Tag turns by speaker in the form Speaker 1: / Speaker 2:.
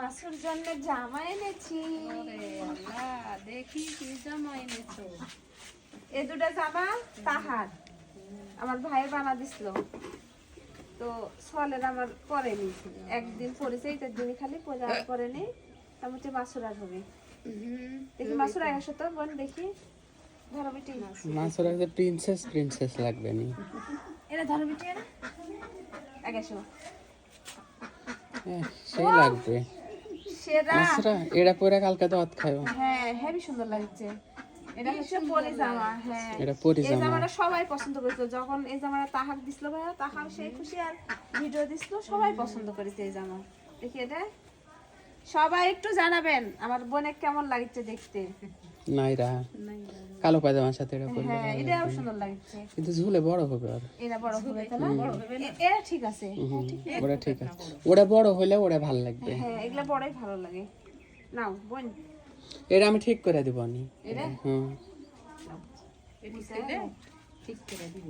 Speaker 1: মাসুর জন্য জামা এনেছি।
Speaker 2: দেখি কি জামা এনেছো।
Speaker 1: এই দুটা জামা তাহার আমার ভাই বানা দিছিল, তো সলের আমার পরেনি, একদিন পরেছে, এইটার দিনই খালি পরে আর পরেনি। তার মধ্যে মাসুর আর হবে। দেখি মাসুর আগে আসো তো বোন, দেখি ধরো বিটি।
Speaker 3: মাসুর আগে প্রিন্সেস প্রিন্সেস লাগবে নি।
Speaker 1: এটা ধরো বিটি, আগে আসো।
Speaker 3: সেই লাগবে
Speaker 1: সেরা
Speaker 3: মাসুরা, এরা পরে কালকে দাওয়াত খাইও।
Speaker 1: হ্যাঁ, হেভি সুন্দর লাগছে। এটা হচ্ছে পরি জামা। হ্যাঁ,
Speaker 3: এটা পরি
Speaker 1: এই
Speaker 3: জামা।
Speaker 1: জামাটা সবাই পছন্দ করেছিল। যখন এই জামাটা তাহাক দিছিল ভাইয়া, তাহাও সেই খুশি, আর ভিডিও দিছিল, সবাই পছন্দ করেছে এই জামা। দেখি এটা সবাই একটু জানাবেন আমার বোনের কেমন লাগছে দেখতে।
Speaker 3: নাইরা কালো পায়জামার সাথে এটা পরলে
Speaker 1: হ্যাঁ,
Speaker 3: ভালো
Speaker 1: এটাও
Speaker 3: লাগবে।
Speaker 1: সুন্দর লাগছে।
Speaker 3: কিন্তু ঝুলে বড় হবে আর।
Speaker 1: এটা বড় হবে তাই না? এটা ঠিক আছে।
Speaker 3: ওটা ঠিক আছে, ওটা বড় হলে ওটা ভালো লাগবে।
Speaker 1: হ্যাঁ, এগুলা বড়ই ভালো লাগে। নাও বোন,
Speaker 3: এটা আমি ঠিক করে দিব নি।
Speaker 1: এটা
Speaker 3: হুম
Speaker 2: ঠিক করে দিব।